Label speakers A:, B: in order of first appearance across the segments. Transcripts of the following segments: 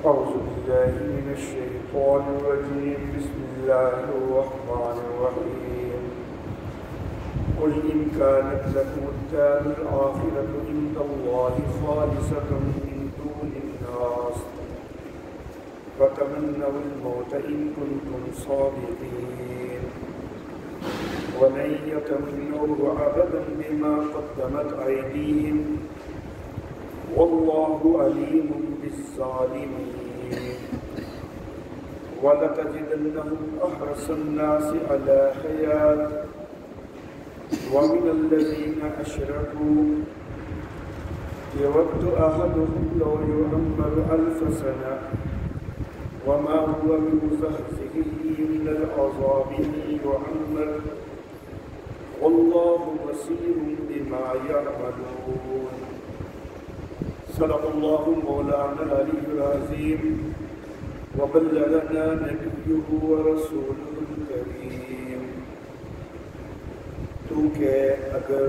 A: أعوذ بالله من الشيطان الرجيم بسم الله الرحمن الرحيم قل إن كانت لكم الدار الآخرة عند الله خالصة من دون الناس فتمنوا الموت إن كنتم صادقين ولن يتمنوه أبدا بما قدمت أيديهم والله عليم بالظالمين ولتجدنهم أحرص الناس على حياة ومن الذين أشركوا يود أحدهم لو يعمر 1000 سنة وما هو بمزحزحه من العذاب أن يعمر والله بصير بما يعملون صدق الله مولانا العلي العظيم وبلغنا نبيه ورسوله الكريم تو کہ اگر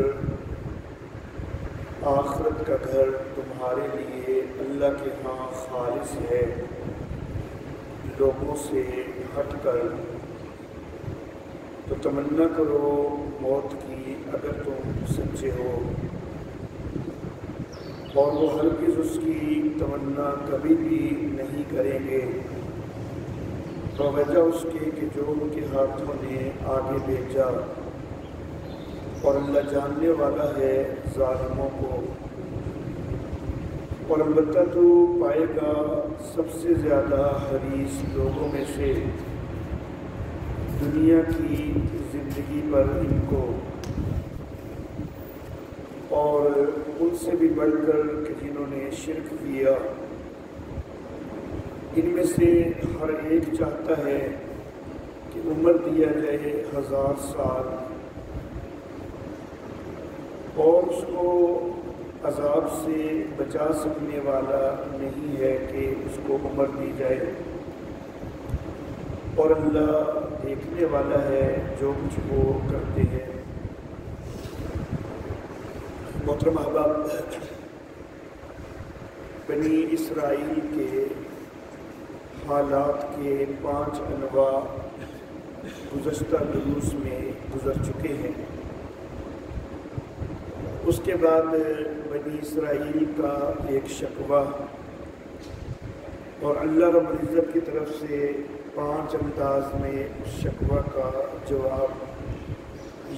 A: آخرت کا گھر تمہارے لیے اللہ کے ہاں خالص ہے لوگوں سے ہٹ کر تو تمنا کرو موت کی اگر تم سچے ہو اور وہ ہرگز اس کی تمنا کبھی بھی نہیں کریں گے وجہ اس کے کہ جو ان کے ہاتھوں نے آگے بھیجا اور اللہ جاننے والا ہے ظالموں کو اور البتہ تو پائے گا سب سے زیادہ حریص لوگوں میں سے دنیا کی زندگی پر ان کو اور ان سے بھی بڑھ کر کہ جنہوں نے شرک کیا ان میں سے ہر ایک چاہتا ہے کہ عمر دیا جائے 1000 سال اور اس کو عذاب سے بچا سکنے والا نہیں ہے کہ اس کو عمر دی جائے اور اللہ دیکھنے والا ہے جو کچھ وہ کرتے ہیں۔ محترم احباب، بنی اسرائیل کے حالات کے 5 انواع گزشتہ دروس میں گزر چکے ہیں۔ اس کے بعد بنی اسرائیل کا ایک شکوہ اور اللہ رب العزت کی طرف سے 5 انداز میں شکوہ کا جواب،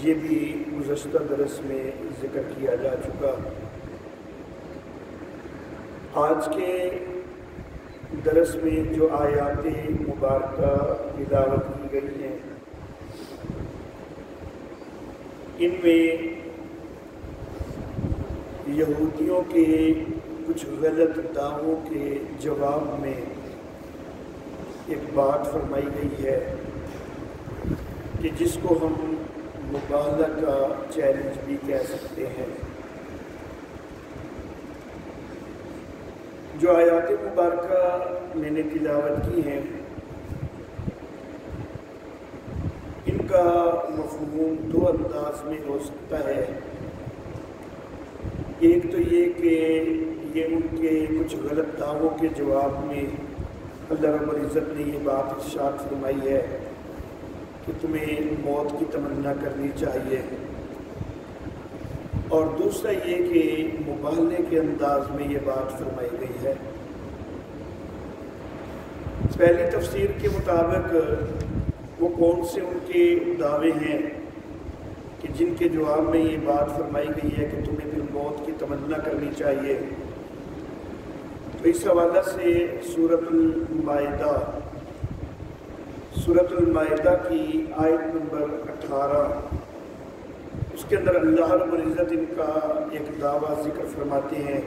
A: یہ بھی گزشتہ درس میں ذکر کیا جا چکا۔ آج کے درس میں جو آیات مبارکہ تلاوت کی گئی ہیں ان میں یہودیوں کے کچھ غلط دعووں کے جواب میں ایک بات فرمائی گئی ہے کہ جس کو ہم مبالغہ کا چیلنج بھی کہہ سکتے ہیں۔ جو آیات مبارکہ میں نے تلاوت کی ہیں ان کا مفہوم 2 انداز میں ہو سکتا ہے۔ ایک تو یہ کہ یہ ان کے کچھ غلط دعووں کے جواب میں اللہ رب العزت نے یہ بات ارشاد فرمائی ہے کہ تمہیں موت کی تمنا کرنی چاہیے، اور دوسرا یہ کہ مبالغے کے انداز میں یہ بات فرمائی گئی ہے۔ پہلی تفسیر کے مطابق وہ کون سے ان کے دعوے ہیں کہ جن کے جواب میں یہ بات فرمائی گئی ہے کہ تمہیں پھر موت کی تمنا کرنی چاہیے، تو اس حوالہ سے سورۃ المائدہ کی آیت نمبر 18 اس کے اندر اللہ رب العزت ان کا ایک دعویٰ ذکر فرماتے ہیں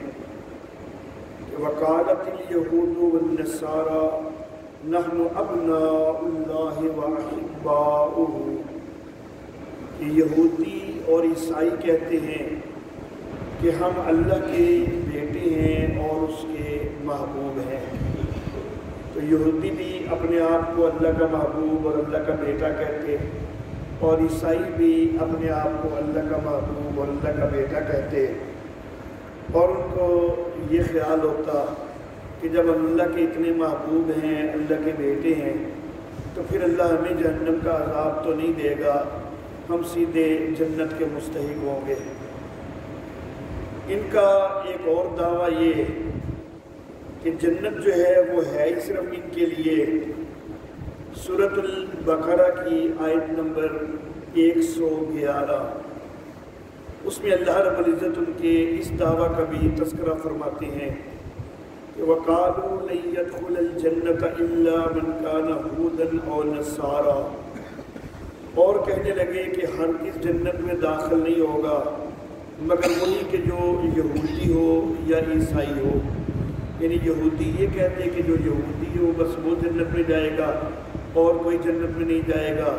A: کہ وَقَالَتِ الْيَهُودُ وَالنَّصَارَى نَحْنُ أَبْنَاءُ اللَّهِ وَأَحِبَّاؤُهُ، کہ یہودی اور عیسائی کہتے ہیں کہ ہم اللہ کے بیٹے ہیں اور اس کے محبوب ہیں۔ تو یہودی بھی اپنے آپ کو اللہ کا محبوب اور اللہ کا بیٹا کہتے، اور عیسائی بھی اپنے آپ کو اللہ کا محبوب اور اللہ کا بیٹا کہتے، اور ان کو یہ خیال ہوتا کہ جب ہم اللہ کے اتنے محبوب ہیں، اللہ کے بیٹے ہیں، تو پھر اللہ ہمیں جہنم کا عذاب تو نہیں دے گا، ہم سیدھے جنت کے مستحق ہوں گے۔ ان کا ایک اور دعویٰ یہ ہے کہ جنت جو ہے وہ ہے ہی صرف ان کے لیے۔ سورۃ البقرہ کی آیت نمبر 111، اس میں اللہ رب العزت ان کے اس دعویٰ کا بھی تذکرہ فرماتے ہیں کہ وَقَالُوا لَن يَدْخُلَ الْجَنَّةَ إِلَّا مَنْ كَانَ هُودًا أَوْ نَصَارَىٰ، اور کہنے لگے کہ ہرگز جنت میں داخل نہیں ہوگا مگر وہی کہ جو یہودی ہو یا عیسائی ہو۔ یعنی یہودی یہ کہتے ہیں کہ جو یہودی ہو بس وہ جنت میں جائے گا اور کوئی جنت میں نہیں جائے گا،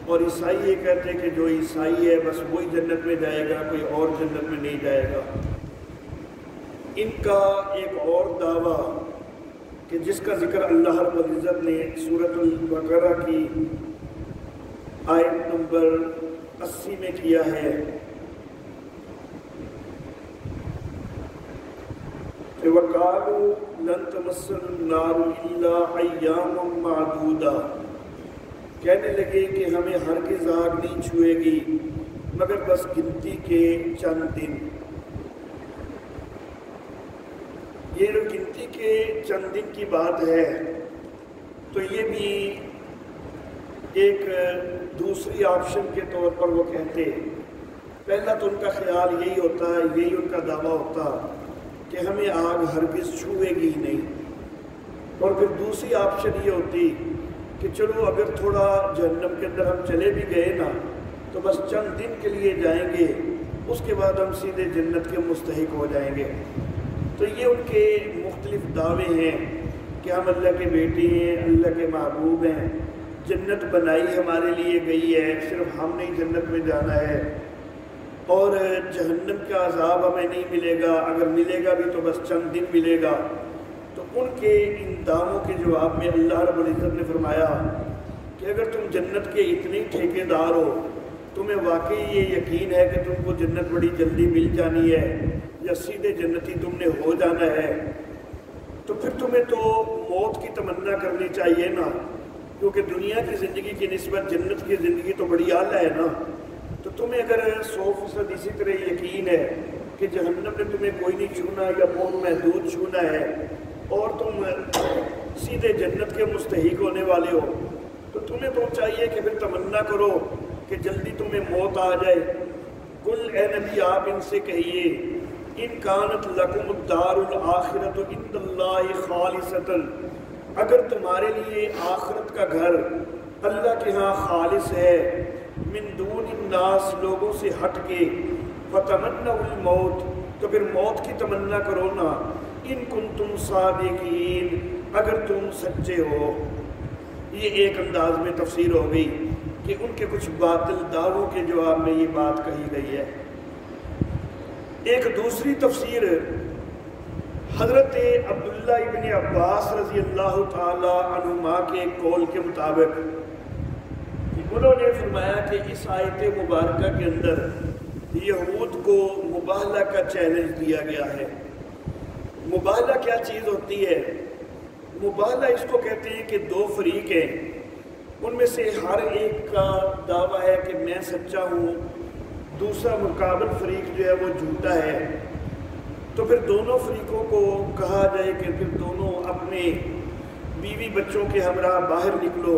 A: اور عیسائی یہ کہتے ہیں کہ جو عیسائی ہے بس وہی جنت میں جائے گا، کوئی اور جنت میں نہیں جائے گا۔ ان کا ایک اور دعویٰ کہ جس کا ذکر اللہ رب العزت نے سورۃ البقرہ کی آیت نمبر 80 میں کیا ہے کہ وَقَالُوا لَن تَمَسَّنَا النَّارُ إِلَّا أَيَّامًا مَّعْدُودَةً، کہنے لگے کہ ہمیں ہرگز آگ نہیں چھوئے گی مگر بس گنتی کے چند دن۔ یہ جو گنتی کے چند دن کی بات ہے تو یہ بھی ایک دوسری آپشن کے طور پر وہ کہتے ہیں۔ پہلا تو ان کا خیال یہی ہوتا ہے، یہی ان کا دعویٰ ہوتا کہ ہمیں آگ ہرگز چھوئے گی ہی نہیں، اور پھر دوسری آپشن یہ ہوتی کہ چلو اگر تھوڑا جہنم کے اندر ہم چلے بھی گئے نا تو بس چند دن کے لیے جائیں گے، اس کے بعد ہم سیدھے جنت کے مستحق ہو جائیں گے۔ تو یہ ان کے مختلف دعوے ہیں کہ ہم اللہ کے بیٹے ہیں، اللہ کے محبوب ہیں، جنت بنائی ہمارے لیے گئی ہے، صرف ہم نہیں جنت میں جانا ہے، اور جہنم کا عذاب ہمیں نہیں ملے گا، اگر ملے گا بھی تو بس چند دن ملے گا۔ تو ان کے ان دعووں کے جواب میں اللہ رب العزت نے فرمایا کہ اگر تم جنت کے اتنے ٹھیکے دار ہو، تمہیں واقعی یہ یقین ہے کہ تم کو جنت بڑی جلدی مل جانی ہے یا سیدھے جنتی تم نے ہو جانا ہے، تو پھر تمہیں تو موت کی تمنا کرنی چاہیے نا، کیونکہ دنیا کی زندگی کی نسبت جنت کی زندگی تو بڑی اعلیٰ ہے نا۔ تو تمہیں اگر 100% اسی طرح یقین ہے کہ جہنم نے تمہیں کوئی نہیں چھونا یا بہت محدود چھونا ہے اور تم سیدھے جنت کے مستحق ہونے والے ہو، تو تمہیں تو چاہیے کہ پھر تمنا کرو کہ جلدی تمہیں موت آ جائے۔ قل اے نبی آپ ان سے کہیے ان کانت لکم الدار الآخرۃ عند اللہ خالصۃ، اگر تمہارے لیے آخرت کا گھر اللہ کے ہاں خالص ہے، من دون الناس لوگوں سے ہٹ کے، فتمنوا الموت تو پھر موت کی تمنا کرو نا، ان کنتم صادقین اگر تم سچے ہو۔ یہ ایک انداز میں تفسیر ہو گئی کہ ان کے کچھ باطل دعووں کے جواب میں یہ بات کہی گئی ہے۔ ایک دوسری تفسیر حضرت عبداللہ ابن عباس رضی اللہ تعالی عنہما کے قول کے مطابق انہوں نے فرمایا کہ اس آیت مبارکہ کے اندر یہود کو مباہلہ کا چیلنج دیا گیا ہے۔ مباہلہ کیا چیز ہوتی ہے؟ مباہلہ اس کو کہتے ہیں کہ دو فریق ہیں، ان میں سے ہر ایک کا دعویٰ ہے کہ میں سچا ہوں، دوسرا مقابل فریق جو ہے وہ جھوٹا ہے، تو پھر دونوں فریقوں کو کہا جائے کہ پھر دونوں اپنے بیوی بچوں کے ہمراہ باہر نکلو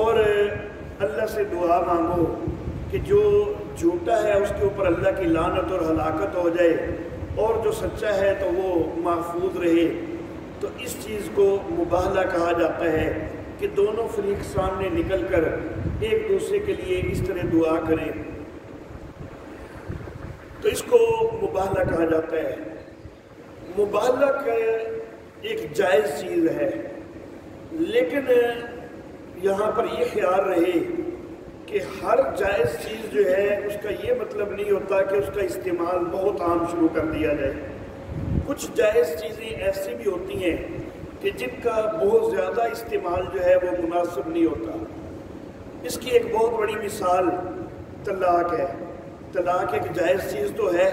A: اور اللہ سے دعا مانگو کہ جو جھوٹا ہے اس کے اوپر اللہ کی لعنت اور ہلاکت ہو جائے، اور جو سچا ہے تو وہ محفوظ رہے۔ تو اس چیز کو مباہلہ کہا جاتا ہے کہ دونوں فریق سامنے نکل کر ایک دوسرے کے لیے اس طرح دعا کریں، تو اس کو مباہلہ کہا جاتا ہے۔ مباہلہ کا ایک جائز چیز ہے، لیکن یہاں پر یہ خیال رہے کہ ہر جائز چیز جو ہے اس کا یہ مطلب نہیں ہوتا کہ اس کا استعمال بہت عام شروع کر دیا جائے۔ کچھ جائز چیزیں ایسی بھی ہوتی ہیں کہ جن کا بہت زیادہ استعمال جو ہے وہ مناسب نہیں ہوتا۔ اس کی ایک بہت بڑی مثال طلاق ہے۔ طلاق ایک جائز چیز تو ہے،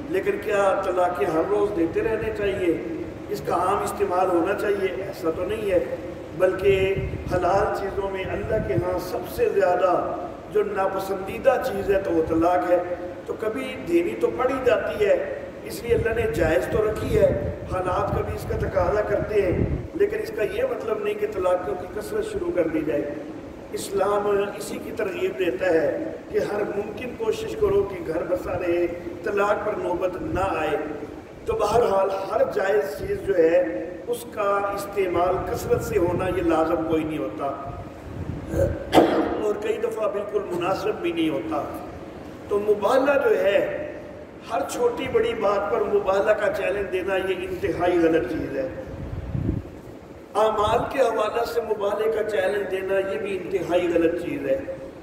A: لیکن کیا طلاقیں ہر روز دیتے رہنے چاہیے؟ اس کا عام استعمال ہونا چاہیے، ایسا تو نہیں ہے، بلکہ حلال چیزوں میں اللہ کے ہاں سب سے زیادہ جو ناپسندیدہ چیز ہے تو وہ طلاق ہے، تو کبھی دینی تو پڑ ہی جاتی ہے، اس لیے اللہ نے جائز تو رکھی ہے، حالات کبھی اس کا تقاضا کرتے ہیں، لیکن اس کا یہ مطلب نہیں کہ طلاقوں کی کثرت شروع کر دی جائے۔ اسلام اسی کی ترغیب دیتا ہے کہ ہر ممکن کوشش کرو کہ گھر بسا رہے، طلاق پر نوبت نہ آئے۔ تو بہرحال ہر جائز چیز جو ہے اس کا استعمال کثرت سے ہونا یہ لازم کوئی نہیں ہوتا، اور کئی دفعہ بالکل مناسب بھی نہیں ہوتا۔ تو مبالغہ جو ہے، ہر چھوٹی بڑی بات پر مبالغہ کا چیلنج دینا یہ انتہائی غلط چیز ہے۔ اعمال کے حوالے سے مبالغے کا چیلنج دینا یہ بھی انتہائی غلط چیز ہے۔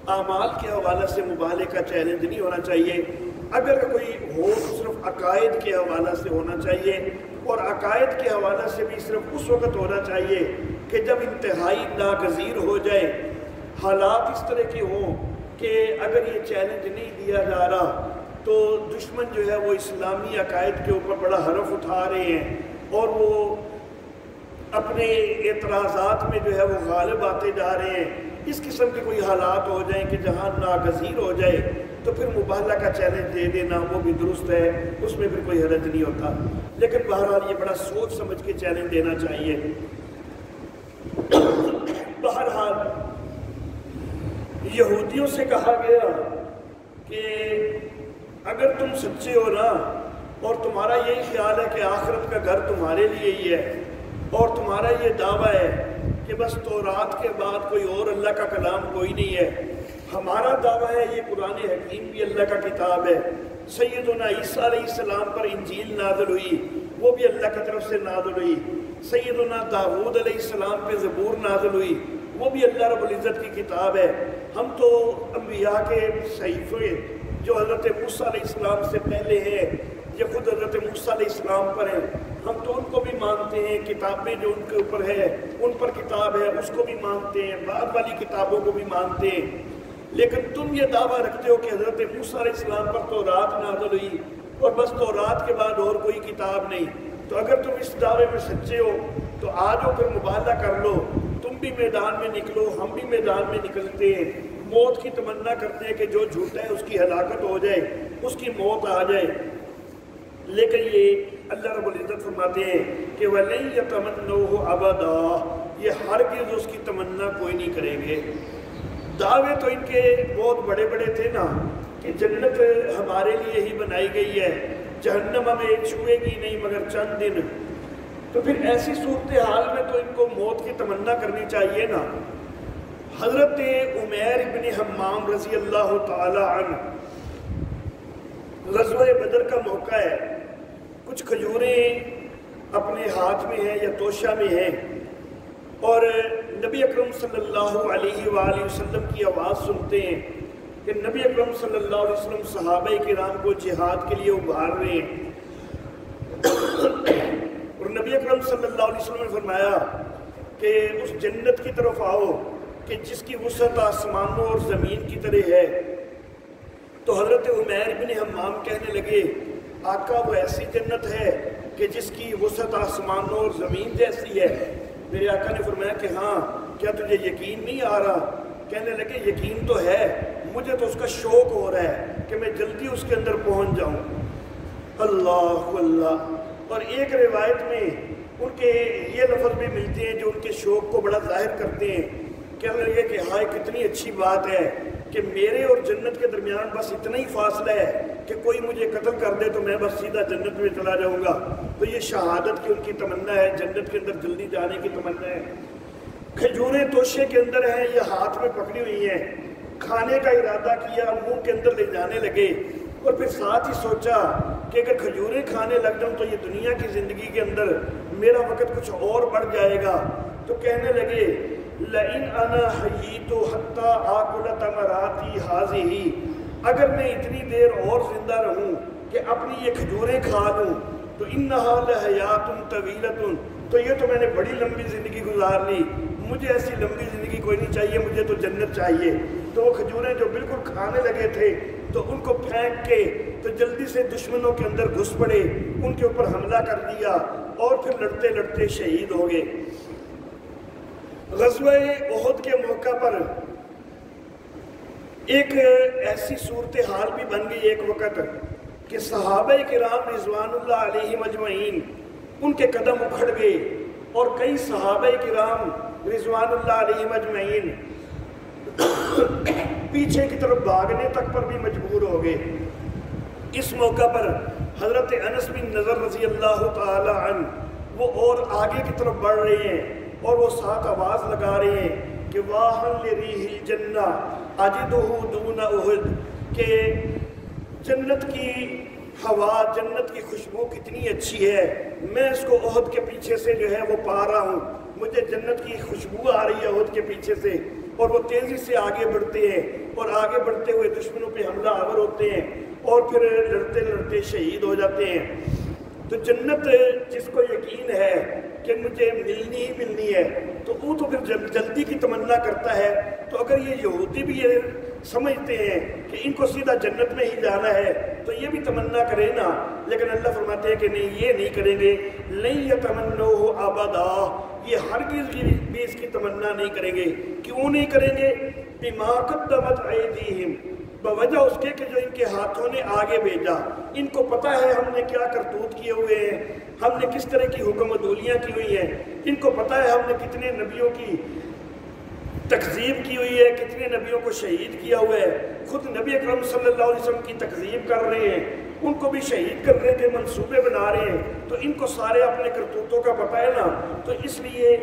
A: اعمال کے حوالے سے مبالغے کا چیلنج نہیں ہونا چاہیے، اگر کوئی ہو تو صرف عقائد کے حوالے سے ہونا چاہیے، اور عقائد کے حوالے سے بھی صرف اس وقت ہونا چاہیے کہ جب انتہائی ناگزیر ہو جائے، حالات اس طرح کے ہوں کہ اگر یہ چیلنج نہیں دیا جا رہا تو دشمن جو ہے وہ اسلامی عقائد کے اوپر بڑا حرف اٹھا رہے ہیں، اور وہ اپنے اعتراضات میں جو ہے وہ غالب آتے جا رہے ہیں۔ اس قسم کے کوئی حالات ہو جائیں کہ جہاں ناگزیر ہو جائے تو پھر مبالغہ کا چیلنج دے دینا وہ بھی درست ہے، اس میں پھر کوئی حرج نہیں ہوتا، لیکن بہرحال یہ بڑا سوچ سمجھ کے چیلنج دینا چاہیے۔ بہرحال یہودیوں سے کہا گیا کہ اگر تم سچے ہو نا، اور تمہارا یہی خیال ہے کہ آخرت کا گھر تمہارے لیے ہی ہے، اور تمہارا یہ دعویٰ ہے کہ بس تورات کے بعد کوئی اور اللہ کا کلام کوئی نہیں ہے، ہمارا دعویٰ ہے یہ قرآن حکیم بھی اللہ کا کتاب ہے، سیدنا عیسیٰ علیہ السلام پر انجیل نازل ہوئی، وہ بھی اللہ کی طرف سے نازل ہوئی، سیدنا داؤد علیہ السلام پہ زبور نازل ہوئی، وہ بھی اللہ رب العزت کی کتاب ہے۔ ہم تو انبیاء کے صحیفے جو حضرت موسیٰ علیہ السلام سے پہلے ہیں، یہ خود حضرت موسیٰ علیہ السلام پر ہیں، ہم تو ان کو بھی مانتے ہیں، کتابیں جو ان کے اوپر ہے ان پر کتاب ہے اس کو بھی مانتے ہیں، بعد والی کتابوں کو بھی مانتے ہیں، لیکن تم یہ دعویٰ رکھتے ہو کہ حضرت موسیٰ علیہ السلام پر تورات نازل ہوئی اور بس تورات کے بعد اور کوئی کتاب نہیں۔ تو اگر تم اس دعوے میں سچے ہو تو آ جاؤ، پھر مبالغہ کر لو، تم بھی میدان میں نکلو، ہم بھی میدان میں نکلتے ہیں، موت کی تمنا کرتے ہیں کہ جو جھوٹا ہے اس کی ہلاکت ہو جائے، اس کی موت آ جائے، لیکن یہ اللہ رب العزت فرماتے ہیں کہ وَلَن يَتَمَنَّوْهُ أَبَدًا، یہ ہرگز اس کی تمنا کوئی نہیں کریں گے۔ دعوے تو ان کے بہت بڑے بڑے تھے نا، کہ جنت ہمارے لیے ہی بنائی گئی ہے، جہنم ہمیں چھوئے گی نہیں مگر چند دن، تو پھر ایسی صورتحال میں تو ان کو موت کی تمنا کرنی چاہیے نا۔ حضرت عمیر ابن حمام رضی اللہ تعالی عنہ، غزوہ بدر کا موقع ہے، کچھ کھجوریں اپنے ہاتھ میں ہیں یا توشہ میں ہیں، اور نبی اکرم صلی اللہ علیہ وآلہ وسلم کی آواز سنتے ہیں کہ نبی اکرم صلی اللہ علیہ وسلم صحابہ کرام کو جہاد کے لیے ابھار رہے ہیں، اور نبی اکرم صلی اللہ علیہ وسلم نے فرمایا کہ اس جنت کی طرف آؤ کہ جس کی وسعت آسمانوں اور زمین کی طرح ہے۔ تو حضرت عمیر بن حمام کہنے لگے، آقا وہ ایسی جنت ہے کہ جس کی وسعت آسمانوں اور زمین جیسی ہے؟ میرے آقا نے فرمایا کہ ہاں، کیا تجھے یقین نہیں آ رہا؟ کہنے لگے یقین تو ہے، مجھے تو اس کا شوق ہو رہا ہے کہ میں جلدی اس کے اندر پہنچ جاؤں۔ اللہ اللہ۔ اور ایک روایت میں ان کے یہ لفظ بھی ملتے ہیں جو ان کے شوق کو بڑا ظاہر کرتے ہیں، کہنے لگے کہ ہائے کتنی اچھی بات ہے کہ میرے اور جنت کے درمیان بس اتنا ہی فاصلہ ہے کہ کوئی مجھے قتل کر دے تو میں بس سیدھا جنت میں چلا جاؤں گا۔ تو یہ شہادت کی ان کی تمنا ہے، جنت کے اندر جلدی جانے کی تمنا ہے۔ کھجوریں توشے کے اندر ہیں یا ہاتھ میں پکڑی ہوئی ہیں، کھانے کا ارادہ کیا، منہ کے اندر لے جانے لگے، اور پھر ساتھ ہی سوچا کہ اگر کھجوریں کھانے لگ جاؤں تو یہ دنیا کی زندگی کے اندر میرا وقت کچھ اور بڑھ جائے گا۔ تو کہنے لگے لَإِنْ أَنَا حَيِّيتُ حَتَّى آكُلَ تَمَرَاتِي هَٰذِهِ، اگر میں اتنی دیر اور زندہ رہوں کہ اپنی یہ کھجوریں کھا لوں تو إِنَّهَا لَحَيَاتٌ طَوِيلَةٌ، تو یہ تو میں نے بڑی لمبی زندگی گزار لی، مجھے ایسی لمبی زندگی کوئی نہیں چاہیے، مجھے تو جنت چاہیے۔ تو وہ کھجوریں جو بالکل کھانے لگے تھے تو ان کو پھینک کے تو جلدی سے دشمنوں کے اندر گھس پڑے، ان کے اوپر حملہ کر دیا، اور پھر لڑتے لڑتے شہید ہو گئے۔ غزوہ احد کے موقع پر ایک ایسی صورتحال بھی بن گئی ایک وقت کہ صحابہ کرام رضوان اللہ علیہم اجمعین ان کے قدم اکھڑ گئے اور کئی صحابہ کرام رضوان اللہ علیہم اجمعین پیچھے کی طرف بھاگنے تک پر بھی مجبور ہو گئے۔ اس موقع پر حضرت انس بن نضر رضی اللہ تعالی عنہ وہ اور آگے کی طرف بڑھ رہے ہیں اور وہ ساتھ آواز لگا رہے ہیں کہ واہن لریح الجنہ اجدہ دون احد، کہ جنت کی ہوا، جنت کی خوشبو کتنی اچھی ہے، میں اس کو احد کے پیچھے سے جو ہے وہ پا رہا ہوں، مجھے جنت کی خوشبو آ رہی ہے احد کے پیچھے سے۔ اور وہ تیزی سے آگے بڑھتے ہیں اور آگے بڑھتے ہوئے دشمنوں پہ حملہ آور ہوتے ہیں اور پھر لڑتے لڑتے شہید ہو جاتے ہیں۔ تو جنت جس کو یقین ہے کہ مجھے ملنی ہی ملنی ہے تو وہ تو پھر جلدی کی تمنا کرتا ہے۔ تو اگر یہ یہودی بھی یہ سمجھتے ہیں کہ ان کو سیدھا جنت میں ہی جانا ہے تو یہ بھی تمنا کرے نا، لیکن اللہ فرماتے ہیں کہ نہیں، یہ نہیں کریں گے، لن یتمنوہ ابدا، یہ ہرگز بھی اس کی تمنا نہیں کریں گے۔ کیوں نہیں کریں گے؟ بما قدمت ایدیہم، بوجہ اس کے کہ جو ان کے ہاتھوں نے آگے بھیجا۔ ان کو پتہ ہے ہم نے کیا کرتوت کیے ہوئے ہیں، ہم نے کس طرح کی حکم عدولیاں کی ہوئی ہیں، ان کو پتہ ہے ہم نے کتنے نبیوں کی تکذیب کی ہوئی ہے، کتنے نبیوں کو شہید کیا ہوا ہے۔ خود نبی اکرم صلی اللہ علیہ وسلم کی تکذیب کر رہے ہیں، ان کو بھی شہید کرنے کے منصوبے بنا رہے ہیں، تو ان کو سارے اپنے کرتوتوں کا پتہ ہے نا، تو اس لیے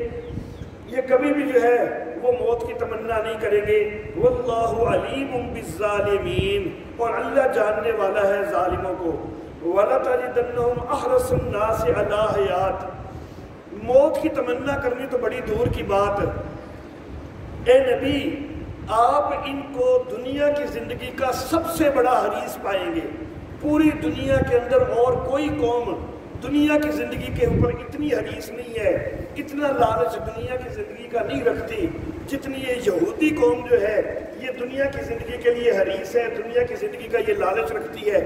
A: یہ کبھی بھی جو ہے وہ موت کی تمنا نہیں کریں گے۔ واللہ علیم بالظالمین، اور اللہ جاننے والا ہے ظالموں کو۔ وَلَتَجِدَنَّهُمْ أَحْرَصَ النَّاسِ عَلَىٰ حَيَاتٍ، موت کی تمنا کرنی تو بڑی دور کی بات۔ اے نبی، آپ ان کو دنیا کی زندگی کا سب سے بڑا حریص پائیں گے۔ پوری دنیا کے اندر اور کوئی قوم دنیا کی زندگی کے اوپر اتنی حریص نہیں ہے، اتنا لالچ دنیا کی زندگی کا نہیں رکھتی جتنی یہ یہودی قوم جو ہے یہ دنیا کی زندگی کے لیے حریص ہے، دنیا کی زندگی کا یہ لالچ رکھتی ہے،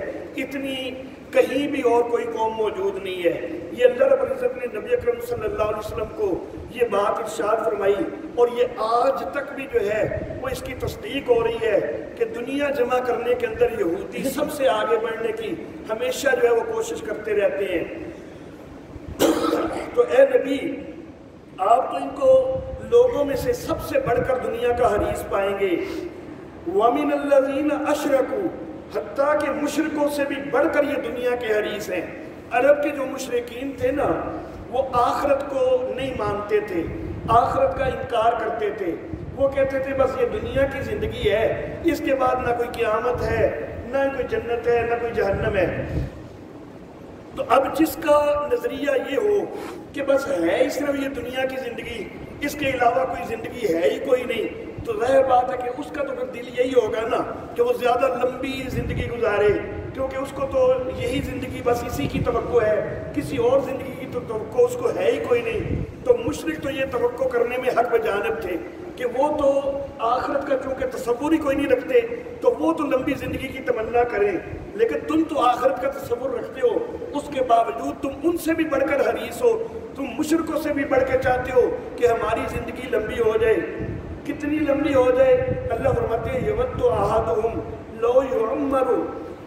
A: اتنی کہیں بھی اور کوئی قوم موجود نہیں ہے۔ یہ اللہ رب العزت نے نبی اکرم صلی اللہ علیہ وسلم کو یہ بات ارشاد فرمائی، اور یہ آج تک بھی جو ہے وہ اس کی تصدیق ہو رہی ہے کہ دنیا جمع کرنے کے اندر یہودی سب سے آگے بڑھنے کی ہمیشہ جو ہے وہ کوشش کرتے رہتے ہیں۔ تو اے نبی، آپ تو ان کو لوگوں میں سے سب سے بڑھ کر دنیا کا حریص پائیں گے۔ وَمِنَ الَّذِينَ أَشْرَكُوا، حتیٰ کہ مشرکوں سے بھی بڑھ کر یہ دنیا کے حریص ہیں۔ عرب کے جو مشرکین تھے نا، وہ آخرت کو نہیں مانتے تھے، آخرت کا انکار کرتے تھے۔ وہ کہتے تھے بس یہ دنیا کی زندگی ہے، اس کے بعد نہ کوئی قیامت ہے، نہ کوئی جنت ہے، نہ کوئی جہنم ہے۔ تو اب جس کا نظریہ یہ ہو کہ بس ہے ہی صرف یہ دنیا کی زندگی، اس کے علاوہ کوئی زندگی ہے ہی کوئی نہیں، تو ظاہر بات ہے کہ اس کا تو پھر دل یہی ہوگا نا کہ وہ زیادہ لمبی زندگی گزارے، کیونکہ اس کو تو یہی زندگی بس اسی کی توقع ہے، کسی اور زندگی کی تو توقع اس کو ہے ہی کوئی نہیں۔ تو مشرک تو یہ توقع کرنے میں حق بجانب تھے کہ وہ تو آخرت کا چونکہ تصور ہی کوئی نہیں رکھتے تو وہ تو لمبی زندگی کی تمنا کریں، لیکن تم تو آخرت کا تصور رکھتے ہو، اس کے باوجود تم ان سے بھی بڑھ کر حریص ہو، تم مشرکوں سے بھی بڑھ کے چاہتے ہو کہ ہماری زندگی لمبی ہو جائے۔ کتنی لمبی ہو جائے؟ اللہ فرماتے ہیں یود احدہم لو یعمر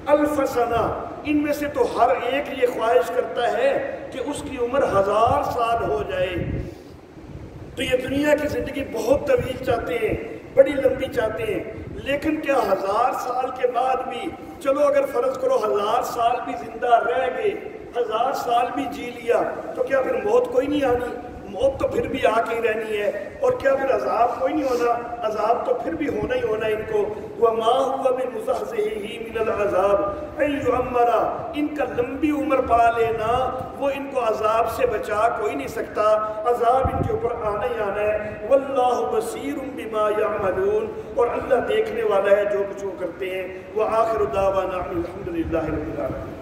A: الف سنہ، ان میں سے تو ہر ایک یہ خواہش کرتا ہے کہ اس کی عمر 1000 سال ہو جائے۔ تو یہ دنیا کی زندگی بہت طویل چاہتے ہیں، بڑی لمبی چاہتے ہیں، لیکن کیا 1000 سال کے بعد بھی، چلو اگر فرض کرو 1000 سال بھی زندہ رہ گئے، 1000 سال بھی جی لیا، تو کیا پھر موت کوئی نہیں آنی؟ موت تو پھر بھی آ کے ہی رہنی ہے، اور کیا پھر عذاب کوئی نہیں ہونا؟ عذاب تو پھر بھی ہونا ہی ہونا ان کو۔ وَمَا هُوَ بِمُزَحْزِحِهِ مِنَ الْعَذَابِ أَن يُعَمَّرَ، ان کا لمبی عمر پا لینا وہ ان کو عذاب سے بچا کوئی نہیں سکتا، عذاب ان کے اوپر آنا ہی آنا ہے۔ وَاللَّهُ بَصِيرٌ بِمَا يَعْمَلُونَ، اور اللہ دیکھنے والا ہے جو کچھ وہ کرتے ہیں۔ وَآخِرُ دَعْوَانَا الْحَمْدُ لِلَّهِ رَبِّ الْعَالَمِينَ۔